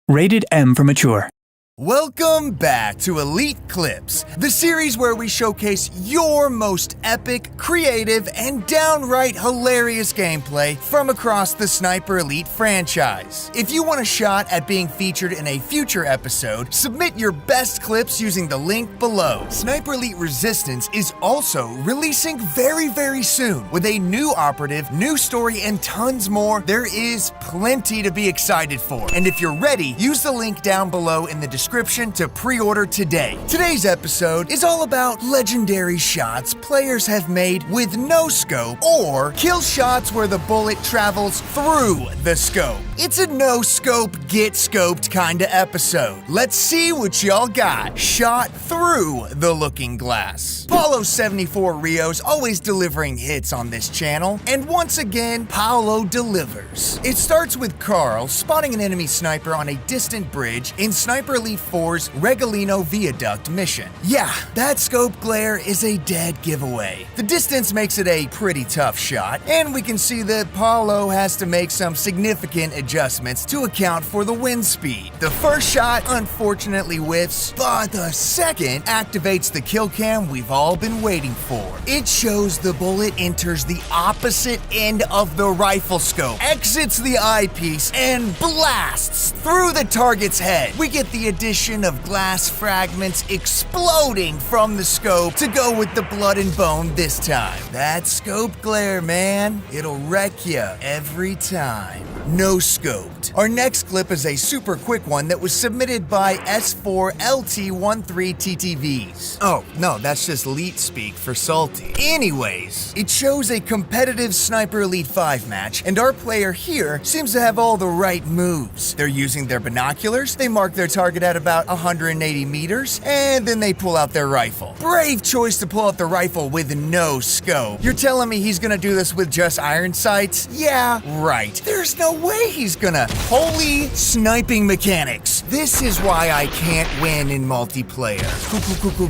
Rated M for mature. Welcome back to Elite Clips, the series where we showcase your most epic, creative, and downright hilarious gameplay from across the Sniper Elite franchise. If you want a shot at being featured in a future episode, submit your best clips using the link below. Sniper Elite Resistance is also releasing very soon with a new operative, new story, and tons more. There is plenty to be excited for. And if you're ready, use the link down below in the description to pre-order today. Today's episode is all about legendary shots players have made with no scope or kill shots where the bullet travels through the scope. It's a no scope, get scoped kinda episode. Let's see what y'all got. Shot through the looking glass. Paulo 74 Rio's always delivering hits on this channel, and once again, Paulo delivers. It starts with Carl spotting an enemy sniper on a distant bridge in Sniper Elite 4's Regolino Viaduct mission. Yeah, that scope glare is a dead giveaway. The distance makes it a pretty tough shot, and we can see that Paulo has to make some significant adjustments to account for the wind speed. The first shot unfortunately whiffs, but the second activates the kill cam we've all been waiting for. It shows the bullet enters the opposite end of the rifle scope, exits the eyepiece, and blasts through the target's head. We get the addition of glass fragments exploding from the scope to go with the blood and bone this time. That scope glare, man, it'll wreck ya every time. No scoped. Our next clip is a super quick one that was submitted by S4LT13TTVs. Oh, no, that's just Elite speak for salty. Anyways, it shows a competitive Sniper Elite 5 match, and our player here seems to have all the right moves. They're using their binoculars, they mark their target at about 180 meters, and then they pull out their rifle. Brave choice to pull out the rifle with no scope. You're telling me he's gonna do this with just iron sights? Yeah, right. There's no way he's gonna. Holy sniping mechanics. This is why I can't win in multiplayer.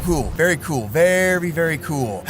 Cool. Very cool. Very cool.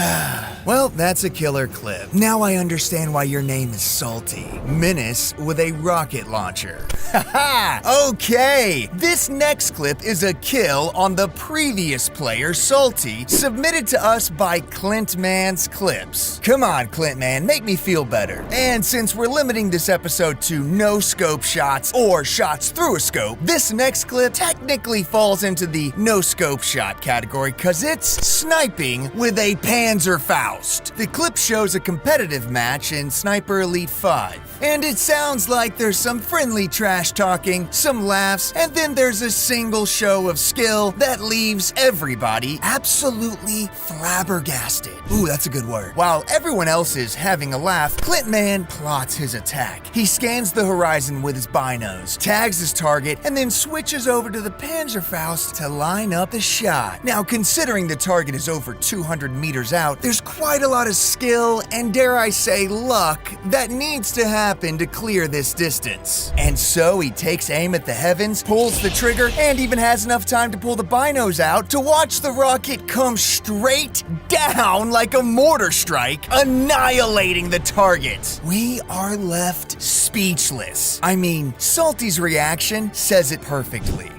Well, that's a killer clip. Now I understand why your name is Salty. Menace with a rocket launcher. Haha! Okay! This next clip is a kill on the previous player, Salty, submitted to us by Clintman's Clips. Come on, Clintman, make me feel better. And since we're limiting this episode to no scope shots or shots through a scope, this next clip technically falls into the no scope shot category because it's sniping with a Panzerfaust. The clip shows a competitive match in Sniper Elite 5. And it sounds like there's some friendly trash talking, some laughs, and then there's a single show of skill that leaves everybody absolutely flabbergasted. Ooh, that's a good word. While everyone else is having a laugh, Clintman plots his attack. He scans the horizon with his binos, tags his target, and then switches over to the Panzerfaust to line up the shot. Now, considering the target is over 200 meters out, there's quite a lot of skill and, dare I say, luck that needs to happen to clear this distance. And so he takes aim at the heavens, pulls the trigger, and even has enough time to pull the binos out to watch the rocket come straight down like a mortar strike, annihilating the target. We are left speechless. I mean, Salty's reaction says it perfectly.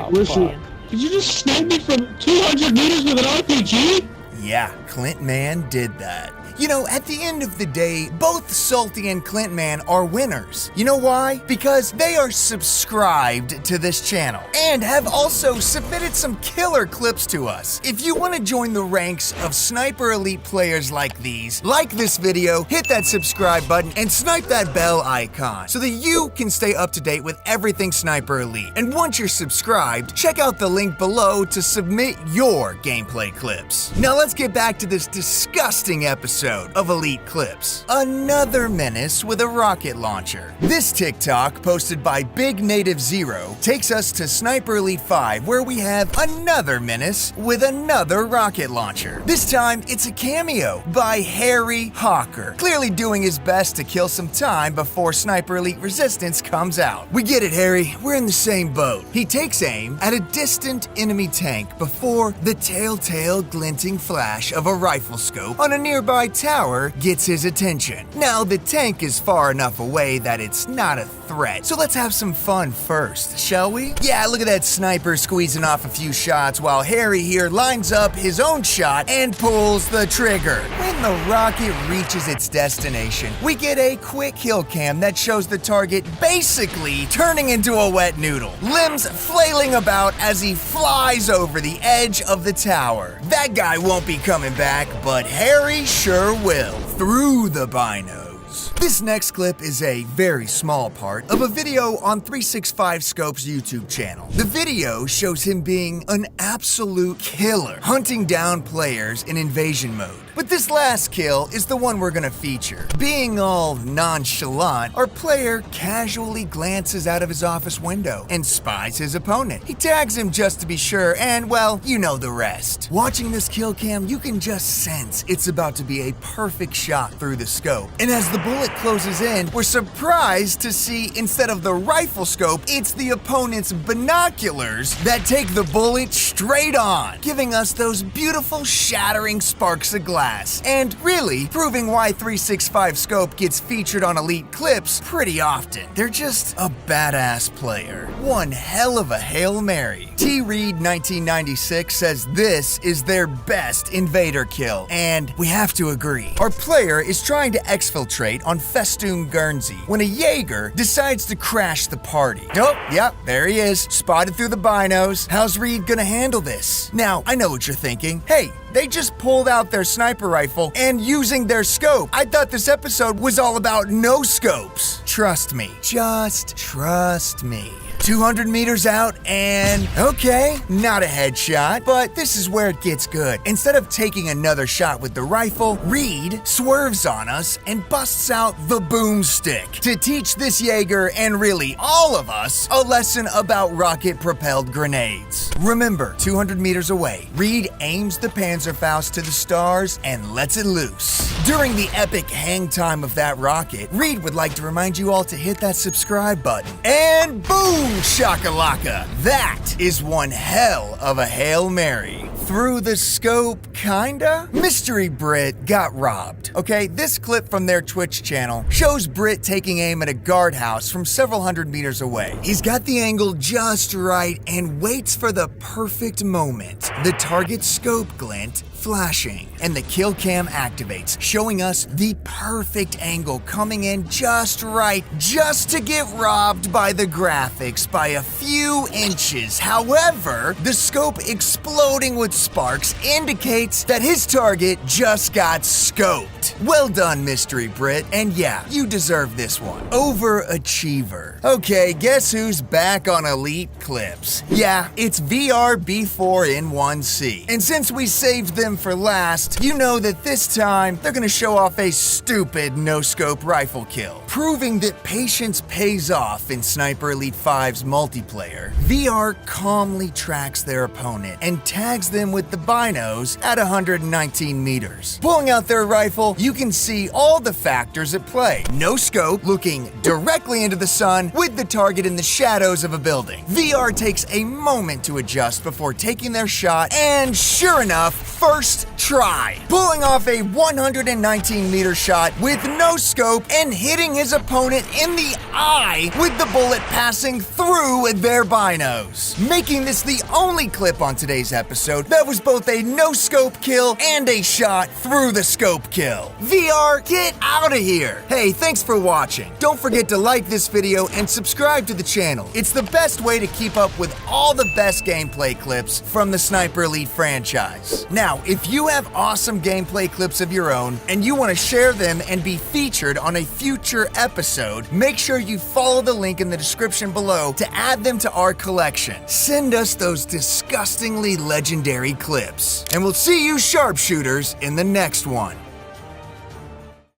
Listen, did you just snipe me from 200 meters with an RPG? Yeah, Clintman did that. You know, at the end of the day, both Salty and Clintman are winners. You know why? Because they are subscribed to this channel and have also submitted some killer clips to us. If you want to join the ranks of Sniper Elite players like these, like this video, hit that subscribe button, and snipe that bell icon so that you can stay up to date with everything Sniper Elite. And once you're subscribed, check out the link below to submit your gameplay clips. Now let's get back to this disgusting episode of Elite Clips. Another menace with a rocket launcher. This TikTok, posted by Big Native Zero, takes us to Sniper Elite 5, where we have another menace with another rocket launcher. This time, it's a cameo by Harry Hawker, clearly doing his best to kill some time before Sniper Elite Resistance comes out. We get it, Harry. We're in the same boat. He takes aim at a distant enemy tank before the telltale glinting flash of a rifle scope on a nearby tower gets his attention. Now, the tank is far enough away that it's not a threat, so let's have some fun first, shall we? Yeah, look at that sniper squeezing off a few shots while Harry here lines up his own shot and pulls the trigger. When the rocket reaches its destination, we get a quick kill cam that shows the target basically turning into a wet noodle, limbs flailing about as he flies over the edge of the tower. That guy won't be coming back, but Harry sure will, through the binos. This next clip is a very small part of a video on 365 Scope's YouTube channel. The video shows him being an absolute killer, hunting down players in invasion mode. But this last kill is the one we're gonna feature. Being all nonchalant, our player casually glances out of his office window and spies his opponent. He tags him just to be sure, and well, you know the rest. Watching this kill cam, you can just sense it's about to be a perfect shot through the scope. And as the bullet closes in, we're surprised to see instead of the rifle scope, it's the opponent's binoculars that take the bullet straight on, giving us those beautiful shattering sparks of glass. And really, proving why 365 Scope gets featured on Elite clips pretty often. They're just a badass player. One hell of a Hail Mary. T. Reed 1996 says this is their best invader kill, and we have to agree. Our player is trying to exfiltrate on Festoon Guernsey when a Jaeger decides to crash the party. Oh, yep, there he is, spotted through the binos. How's Reed gonna handle this? Now, I know what you're thinking. Hey, they just pulled out their sniper rifle and using their scope. I thought this episode was all about no scopes. Trust me. Just trust me. 200 meters out and okay, not a headshot, but this is where it gets good. Instead of taking another shot with the rifle, Reed swerves on us and busts out the boomstick to teach this Jaeger and really all of us a lesson about rocket-propelled grenades. Remember, 200 meters away, Reed aims the Panzerfaust to the stars and lets it loose. During the epic hang time of that rocket, Reed would like to remind you all to hit that subscribe button. And boom! Shakalaka. That is one hell of a Hail Mary. Through the scope, kinda? Mystery Brit got robbed. Okay, this clip from their Twitch channel shows Brit taking aim at a guardhouse from several hundred meters away. He's got the angle just right and waits for the perfect moment. The target scope glint flashing, and the kill cam activates, showing us the perfect angle coming in just right, just to get robbed by the graphics by a few inches. However, the scope exploding with sparks indicates that his target just got scoped. Well done, Mystery Brit, and yeah, you deserve this one. Overachiever. Okay, guess who's back on Elite clips? Yeah, it's VRB4N1C. And since we saved them for last, you know that this time they're gonna show off a stupid no-scope rifle kill. Proving that patience pays off in Sniper Elite 5's multiplayer, VR calmly tracks their opponent and tags them with the binos at 119 meters. Pulling out their rifle, you can see all the factors at play. No scope, looking directly into the sun with the target in the shadows of a building. VR takes a moment to adjust before taking their shot, and sure enough, first try, pulling off a 119 meter shot with no scope and hitting his opponent in the eye with the bullet passing through their binos, making this the only clip on today's episode that was both a no scope kill and a shot through the scope kill. VR, get out of here. Hey, thanks for watching. Don't forget to like this video and subscribe to the channel. It's the best way to keep up with all the best gameplay clips from the Sniper Elite franchise. Now, if you have awesome gameplay clips of your own and you want to share them and be featured on a future episode, make sure you follow the link in the description below to add them to our collection. Send us those disgustingly legendary clips. And we'll see you sharpshooters in the next one.